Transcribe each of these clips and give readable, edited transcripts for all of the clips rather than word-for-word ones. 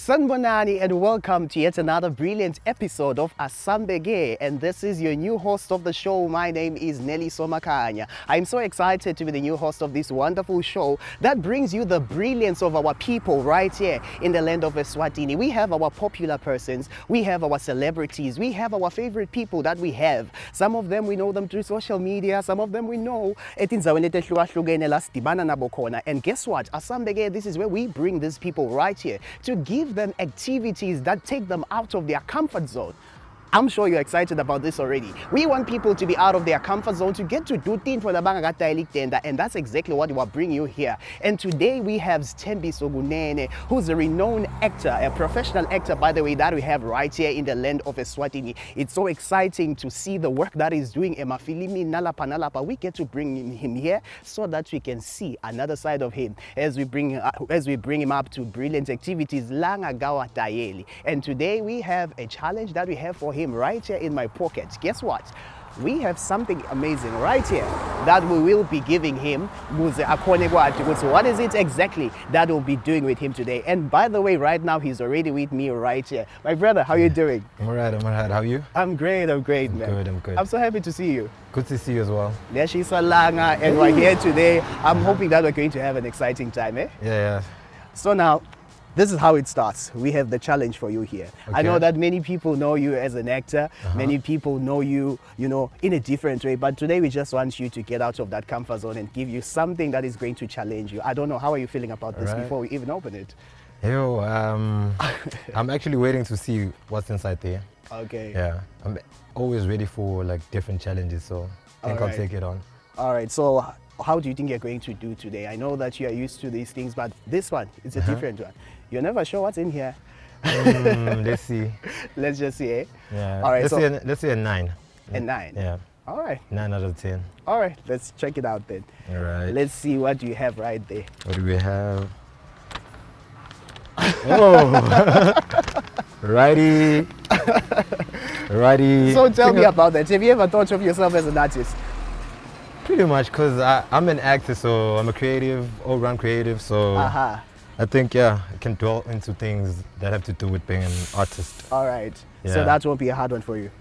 Sanibonani and welcome to yet another brilliant episode of Asambe, and this is your new host of the show. My name is Sthembiso Makanya. I'm so excited to be the new host of this wonderful show that brings you the brilliance of our people right here in the land of Eswatini. We have our popular persons, we have our celebrities, we have our favorite people that we have. Some of them we know them through social media, some of them we know etinzaweni etehlukahlukene la sidibana nabo khona. And guess what? Asambe, this is where we bring these people right here to give them activities that take them out of their comfort zone. I'm sure you're excited about this already. We want people to be out of their comfort zone, to get to do things for the Bangagatailik, and that's exactly what we are bringing you here. And today we have Sthembiso Kunene, who's a renowned actor, a professional actor, by the way, that we have right here in the land of Eswatini. It's so exciting to see the work that he's doing. Emafilimi nalapa. We get to bring him here so that we can see another side of him as we bring him up to brilliant activities. Langagawa Tayeli. And today we have a challenge that we have for him right here in my pocket. Guess what? We have something amazing right here that we will be giving him. What is it exactly that we'll be doing with him today? And by the way, right now he's already with me right here. My brother, how are you doing? I'm alright. How are you? I'm great, man. I'm good. I'm so happy to see you. Good to see you as well. And we're here today. I'm hoping that we're going to have an exciting time, eh? Yeah. So now, this is how it starts. We have the challenge for you here. Okay. I know that many people know you as an actor. Many people know you, in a different way. But today we just want you to get out of that comfort zone and give you something that is going to challenge you. I don't know, how are you feeling about this before we even open it? I'm actually waiting to see what's inside there. Okay. Yeah. I'm always ready for different challenges, so I think I'll take it on. All right. So how do you think you're going to do today? I know that you are used to these things, but this one is a different one. You're never sure what's in here. Let's see. Let's just see, eh? Yeah. All right. Let's say a 9. A 9? Yeah. All right. 9 out of 10. All right. Let's check it out then. All right. Let's see what you have right there. What do we have? Oh! Righty. So tell me about that. Have you ever thought of yourself as an artist? Pretty much, because I'm an actor, so I'm a creative, all-round creative, so I think, I can dwell into things that have to do with being an artist. All right. Yeah. So that won't be a hard one for you?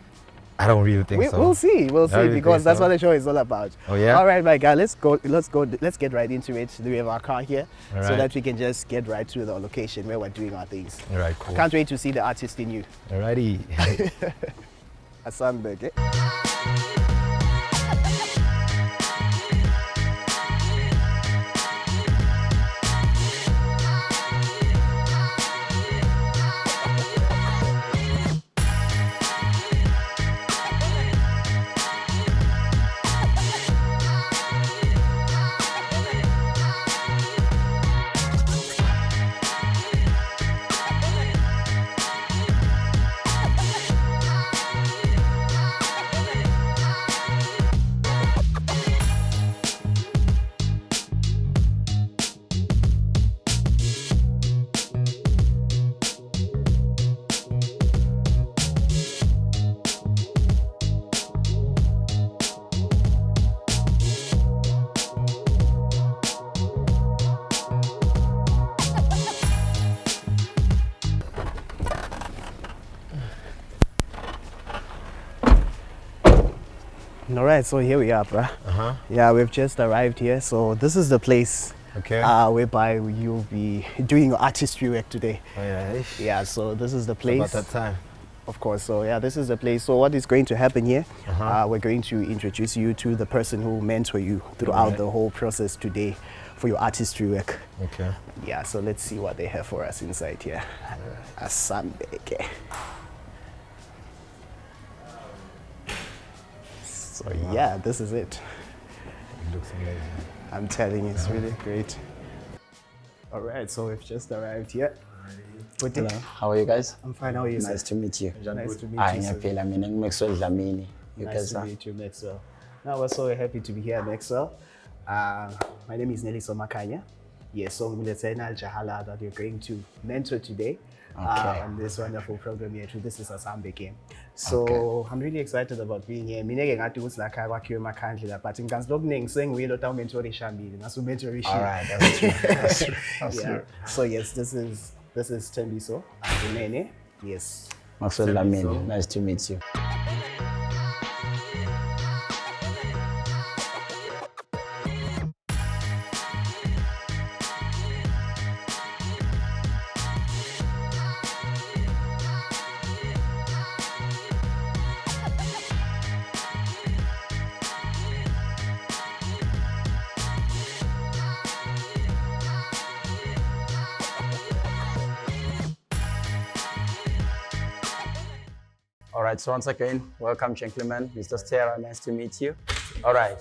I don't really think so. We'll see, because that's what the show is all about. Oh, yeah? All right, my guy, let's get right into it. We have our car here, so that we can just get right to the location where we're doing our things. All right, cool. I can't wait to see the artist in you. Alrighty. Asambe, okay? All right, so here we are, bruh. Yeah, we've just arrived here. So this is the place whereby you'll be doing your artistry work today. Oh, yeah. Yeah, so this is the place. It's about that time. Of course, so yeah, this is the place. So what is going to happen here, we're going to introduce you to the person who mentor you throughout the whole process today for your artistry work. Okay. Yeah, so let's see what they have for us inside here. Asambe, okay. So yeah, this is it. It looks amazing. I'm telling you, it's really great. All right, so we've just arrived here. Hello, how are you guys? I'm fine, how are you? Nice to meet you. Nice to meet you. Nice to meet you, Maxwell. Now we're so happy to be here, Maxwell. My name is Sthembiso Makanya. Yes, so Miletena Jahala that you're going to mentor today. On this wonderful program here. This is Asambe game. So I'm really excited about being here. Mineke ngathi ukuthi la khaya kwakhiwe emakhandlela but ngikazilokhu sengiwilo tawumentori shambili nasumentori. All right, that's true. That's true. So yes, this is This is Sthembiso. Kunene. Yes. Lamini, nice to meet you. All right, so once again, welcome, gentlemen. Mr. Stera, nice to meet you. All right,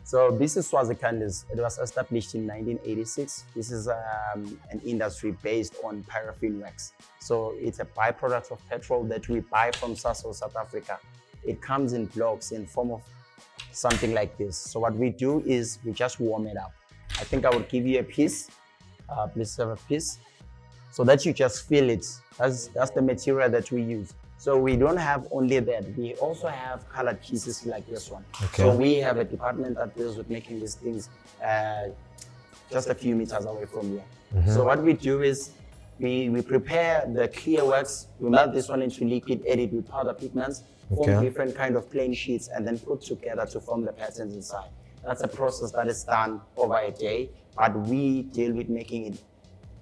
so this is Eswatini. It was established in 1986. This is an industry based on paraffin wax. So it's a byproduct of petrol that we buy from Sasol, South Africa. It comes in blocks in form of something like this. So what we do is we just warm it up. I think I would give you a piece. Please have a piece so that you just feel it. That's the material that we use. So we don't have only that. We also have colored pieces like this one. Okay. So we have a department that deals with making these things just a few meters away from here. So what we do is we prepare the clear wax. We melt this one into liquid, edit with powder pigments, form different kind of plain sheets, and then put together to form the patterns inside. That's a process that is done over a day, but we deal with making it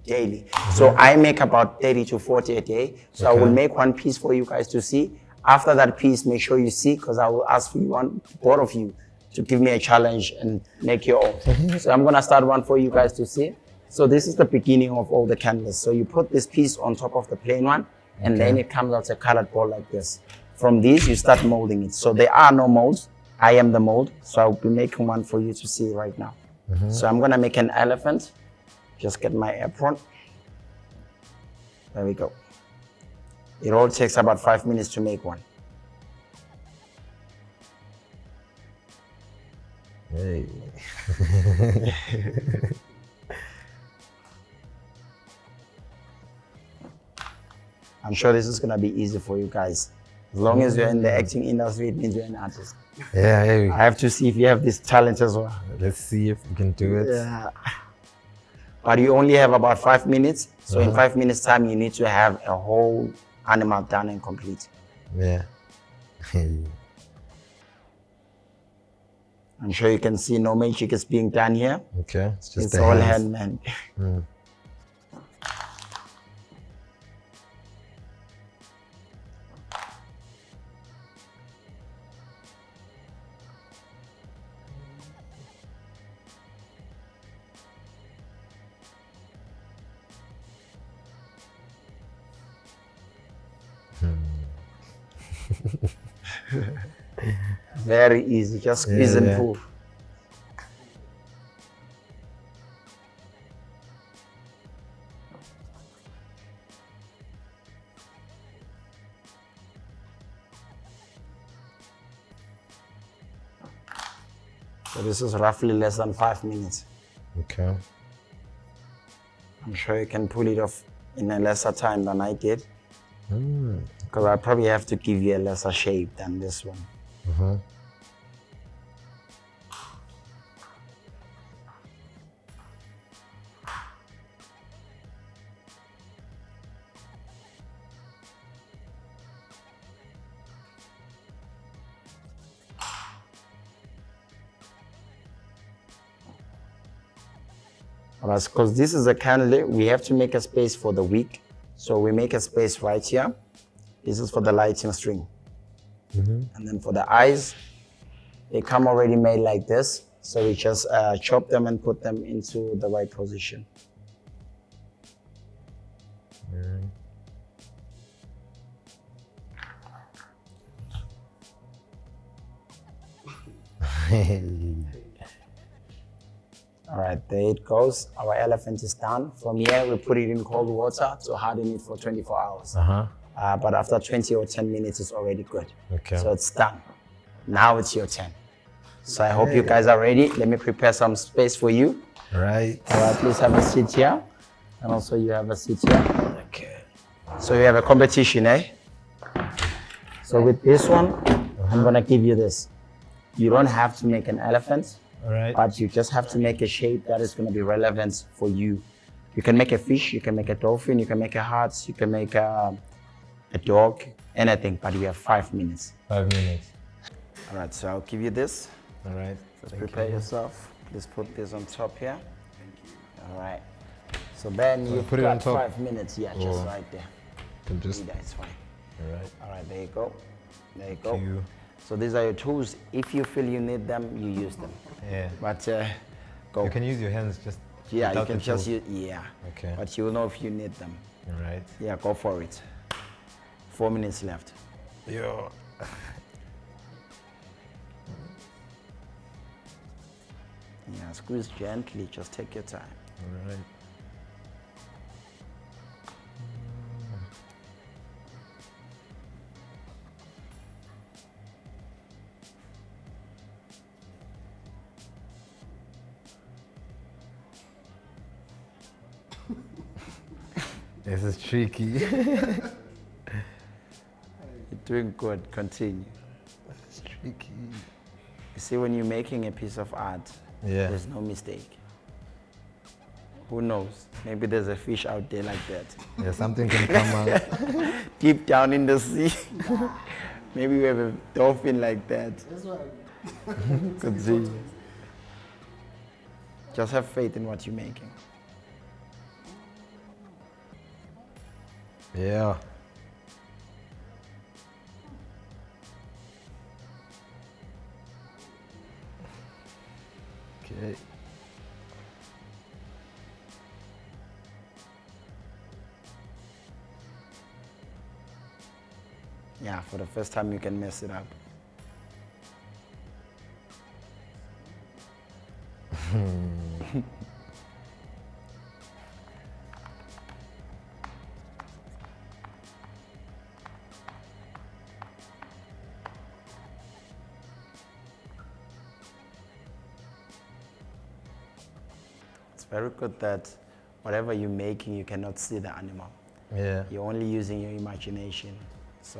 daily. So I make about 30 to 40 a day. So I will make one piece for you guys to see. After that piece, make sure you see, because I will ask you both of you to give me a challenge and make your own. So I'm gonna start one for you guys to see. So this is the beginning of all the candles. So you put this piece on top of the plain one, and then it comes out a colored ball like this. From these, you start molding it. So there are no molds. I am the mold. So I'll be making one for you to see right now. So I'm gonna make an elephant. Just get my apron. There we go. It all takes about 5 minutes to make one. Hey. I'm sure this is gonna be easy for you guys. As long as you're in the acting industry, it means you're an artist. Yeah, hey. I have to see if you have this talent as well. Let's see if we can do it. Yeah. But you only have about 5 minutes. So in 5 minutes time, you need to have a whole animal done and complete. Yeah. I'm sure you can see no magic is being done here. Okay, it's all handmade. Very easy, just squeeze and pull. So this is roughly less than 5 minutes. Okay. I'm sure you can pull it off in a lesser time than I did. Because I probably have to give you a lesser shape than this one. Because this is a candle, we have to make a space for the wick. So we make a space right here. This is for the lighting string. And then for the eyes, they come already made like this. So we just chop them and put them into the right position. All right, there it goes. Our elephant is done. From here, we put it in cold water to harden it for 24 hours. But after 20 or 10 minutes, it's already good. Okay. So it's done. Now it's your turn. So I hope you guys are ready. Let me prepare some space for you. All right. All right, please have a seat here. And also you have a seat here. Okay. So you have a competition, eh? So with this one, I'm gonna give you this. You don't have to make an elephant. All right. But you just have to make a shape that is going to be relevant for you. You can make a fish, you can make a dolphin, you can make a heart, you can make a dog, anything, but you have 5 minutes. 5 minutes. All right, so I'll give you this. All right. Just prepare yourself. Please put this on top here. All right. So Ben, you've put it on got top? 5 minutes. Yeah, just right there. Can just. That's fine. All right. All right, there you go. There you go. Thank you. So these are your tools. If you feel you need them, you use them. Yeah. But go. You can use your hands just. Yeah, you without can the just tool. use. Yeah. Okay. But you will know if you need them. All right. Yeah, go for it. 4 minutes left. Yeah. Yeah, squeeze gently. Just take your time. All right. This is tricky. You're doing good. Continue. It's tricky. You see, when you're making a piece of art, Yeah. there's no mistake. Who knows? Maybe there's a fish out there like that. Yeah, something can come out. Deep down in the sea. Maybe we have a dolphin like that. Could see. Just have faith in what you're making. Yeah. Okay. Yeah, for the first time you can mess it up. It's very good that whatever you're making, you cannot see the animal. Yeah. You're only using your imagination. So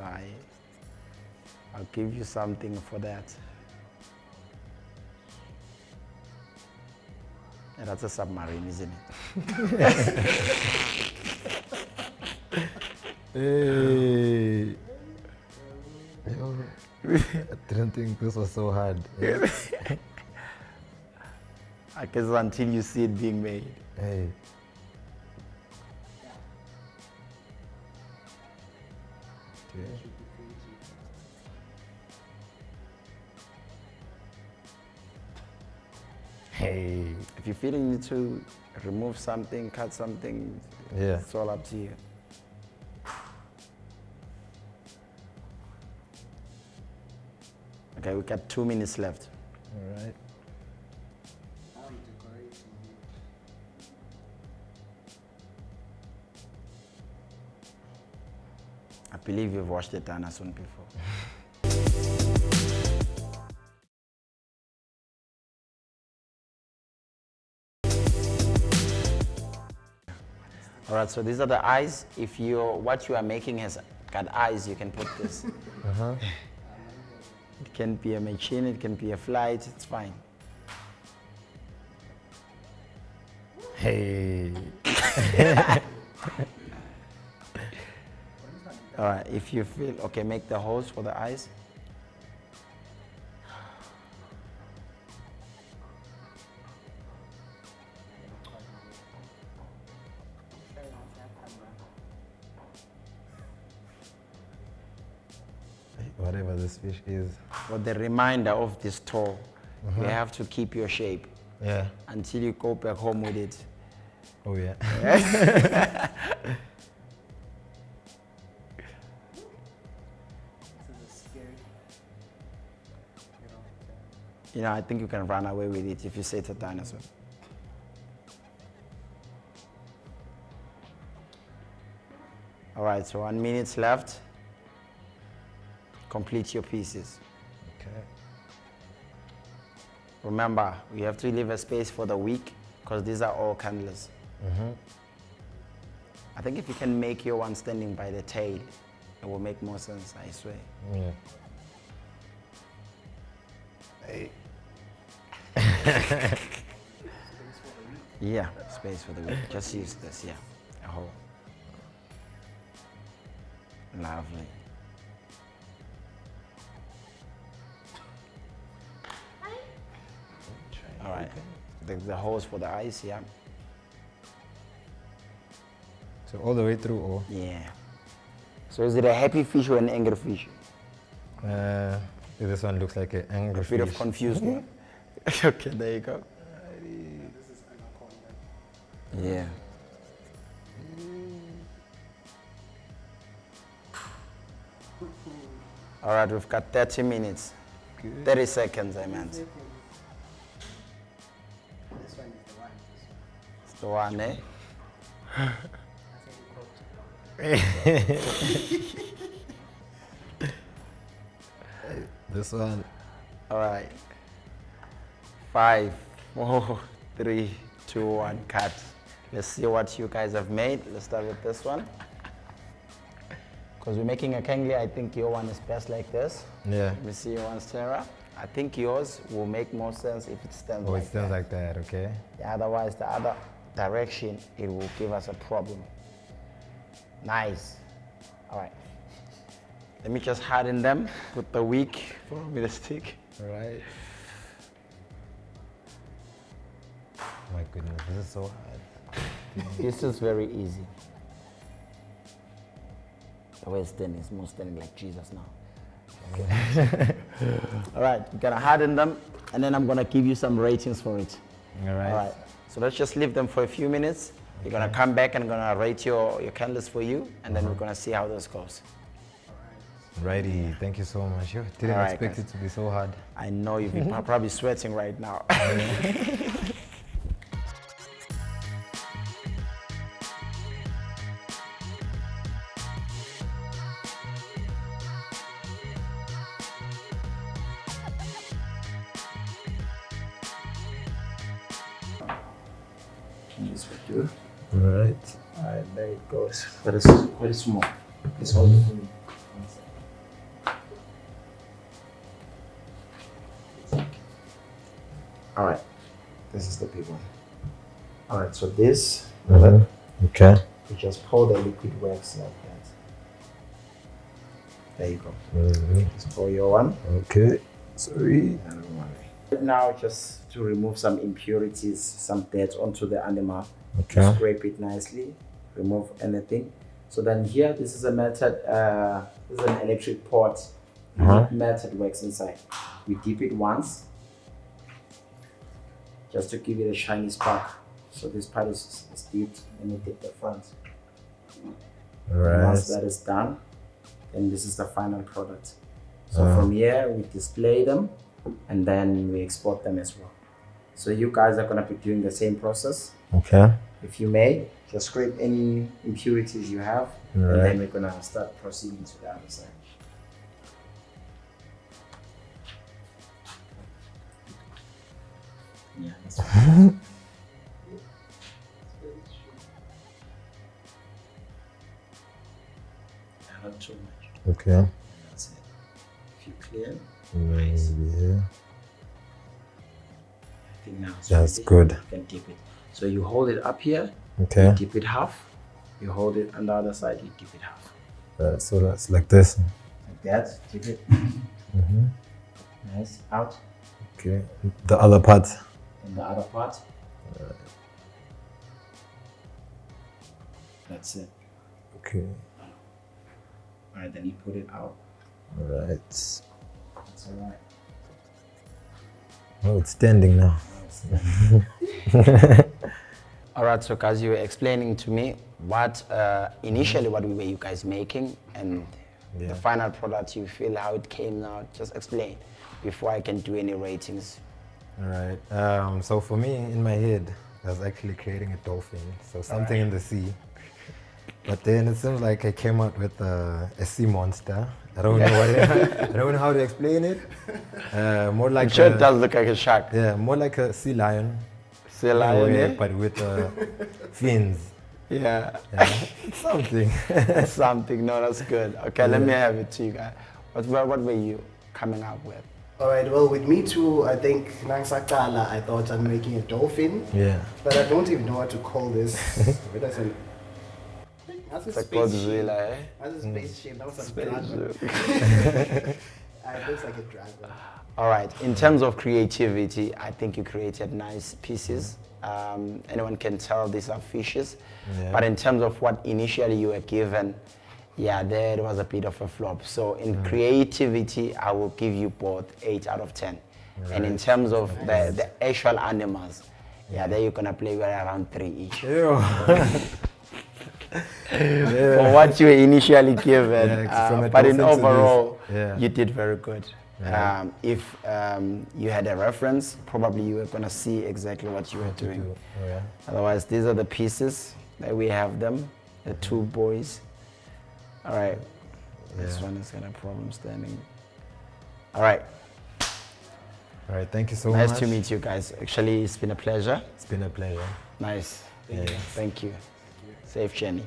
I'll give you something for that. Yeah, that's a submarine, isn't it? Hey. Yo, I didn't think this was so hard. Yeah. I guess until you see it being made. Hey. Okay. Hey. If you're feeling need to remove something, cut something, Yeah. it's all up to you. Okay, we got 2 minutes left. All right. I believe you've watched the dinosaur before. All right, so these are the eyes. If what you are making has got eyes, you can put this. Uh-huh. It can be a machine, it can be a flight, it's fine. Hey. All right, if you feel, okay, make the holes for the eyes. Whatever this fish is. For the reminder of this tour, you have to keep your shape Yeah. until you go back home with it. Oh yeah. You know, I think you can run away with it if you say it's a dinosaur. All right, so 1 minute left. Complete your pieces. Okay. Remember, you have to leave a space for the week because these are all candles. I think if you can make your one standing by the tail, it will make more sense, I swear. Yeah. Hey. Yeah, space for the week. Just use this, yeah. A hole. Lovely. All right. The holes for the eyes, yeah. So all the way through, or? Yeah. So is it a happy fish or an angry fish? This one looks like an angry A bit of fish. confused one. Okay, there you go. Yeah. All right, we've got 30 minutes. Good. 30 seconds, I meant. This one is the one. It's the one, eh? This one. All right. 5, 4, 3, 2, 1, cut. Let's see what you guys have made. Let's start with this one. Because we're making a kangli, I think your one is best like this. Yeah. Let me see your one, Sarah. I think yours will make more sense if it stands Oh, like it stands that. like that, okay. Yeah, otherwise, the other direction, it will give us a problem. Nice. All right. Let me just harden them with the wick with a stick. All right. My goodness, this is so hard. This is very easy. The way it's standing is more standing like Jesus now. Okay. All right, you're gonna harden them, and then I'm gonna give you some ratings for it. All right. All right. So let's just leave them for a few minutes. You're gonna come back and I'm gonna rate your candles for you, and then we're gonna see how this goes. Righty, thank you so much. You didn't All right, expect guys. it to be so hard. I know you've been probably sweating right now. This will do. All right. All right, there it goes. But it's quite small. It's all for me. All right, this is the big one. All right, so this, Okay. you just pour the liquid wax like that. There you go. Just pour your one. Okay. Sorry. Now, just to remove some impurities, some dirt onto the animal. Okay. Scrape it nicely, remove anything. So then here, this is a melted, this is an electric pot. You need melted wax inside. We dip it once, just to give it a shiny spark. So this part is dipped, then we dip the front. All right. Once that is done, then this is the final product. So from here, we display them, and then we export them as well. So you guys are gonna be doing the same process. Okay. If you may, just scrape any impurities you have, and then we're gonna start proceeding to the other side. Yeah, that's fine. Not too much. Okay. That's it. If you clear, Yeah. I think now it's That's ready. good. You can dip it. So you hold it up here, Okay. you dip it half. You hold it on the other side, you dip it half. So that's like this. Like that, dip it. Nice, out. Okay. The other part. And the other part. That's it. Okay. All right, then you put it out. All right. That's all right. Oh, it's standing now. All right, so guys, you were explaining to me what initially what were you guys making, and the final product, you feel how it came out. Just explain before I can do any ratings. All right. So for me, in my head, I was actually creating a dolphin, so something in the sea. But then it seems like I came out with a sea monster. I don't know what I don't know how to explain it. More like I'm sure it does look like a shark. yeah, more like a sea lion. Sea lion, Yeah, yeah? but with fins. Yeah. Yeah. Something. Something. No, that's good. Okay, let me have it to you guys. What were you coming up with? All right, well, with me too, I think Nangsakala, I thought I'm making a dolphin. Yeah. But I don't even know what to call this. What does it? That's a It's a spaceship. Godzilla, eh? That's a spaceship. That was a Spaceship. dragon. It looks like a dragon. All right. In terms of creativity, I think you created nice pieces. Anyone can tell these are fishes. Yeah. But in terms of what initially you were given, yeah, there was a bit of a flop. So in creativity, I will give you both 8 out of 10. And in terms of the actual animals, yeah, there you're gonna play with around 3 each. For what you were initially given, from a but in dolphin to this. overall, Yeah. you did very good. Yeah. If you had a reference, probably you were gonna see exactly what you were doing. Oh, yeah. Otherwise, these are the pieces that we have them, the 2 boys. All right, this Yeah. one is gonna problem standing. All right, All right, thank you so much. nice to meet you guys. Actually, it's been a pleasure. It's been a pleasure. Nice. Yeah. Thank you. Safe journey.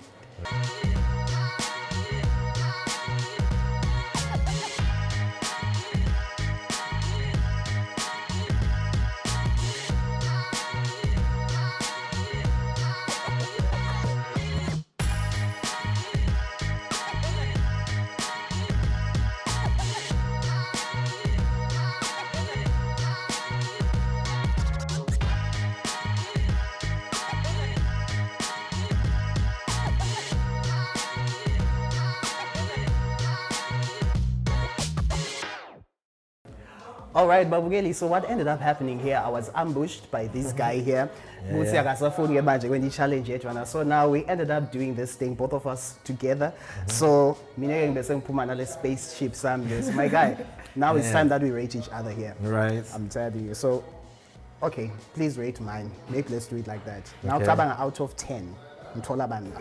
All right, Babugeli, so what ended up happening here, I was ambushed by this guy here. When he challenged each other. So now we ended up doing this thing, both of us together. So, spaceship, Sam, my guy. Now it's time that we rate each other here. Right. I'm telling you. So, okay, please rate mine. Let's do it like that. Now, Okay. Kabanga out of 10. Mtola Banda.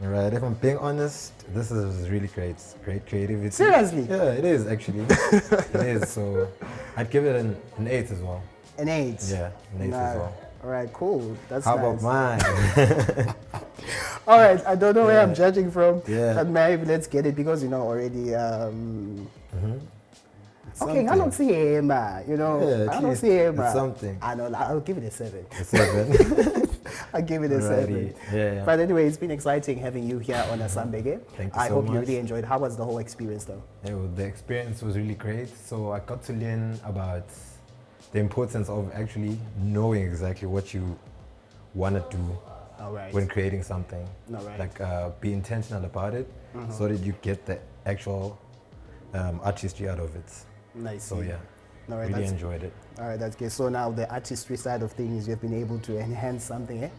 All right, if I'm being honest, this is really great. Great creativity. Seriously? Yeah, it is actually. It is. So I'd give it an 8 as well. An 8. Yeah, an 8 as well. All right, cool. That's How nice. about mine? All right, I don't know where I'm judging from. Yeah. But maybe let's get it because already. Okay, I don't see him. Yeah, I at don't least see him. it's something. I know. I'll give it a 7. A 7. I'll give it a 7. Yeah. But anyway, it's been exciting having you here on Asambe. Thank you I so hope you much. really enjoyed. How was the whole experience, though? Yeah, well, the experience was really great. So I got to learn about the importance of actually knowing exactly what you want to do All right. when creating something. All right. Like be intentional about it so that you get the actual artistry out of it. Nice. So yeah, All right, really enjoyed it. All right, that's good. So now the artistry side of things, you've been able to enhance something, eh?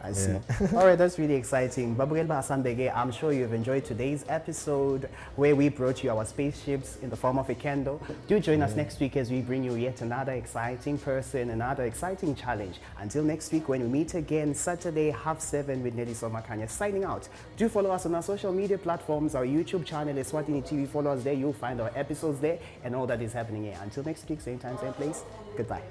I see. All right, that's really exciting. Babugel Asambege, I'm sure you've enjoyed today's episode where we brought you our spaceships in the form of a candle. Do join us next week as we bring you yet another exciting person, another exciting challenge. Until next week when we meet again, Saturday, 7:30 with Nelly Somakanya signing out. Do follow us on our social media platforms, our YouTube channel, Eswatini TV. Follow us there. You'll find our episodes there and all that is happening here. Until next week, same time, same place. Goodbye.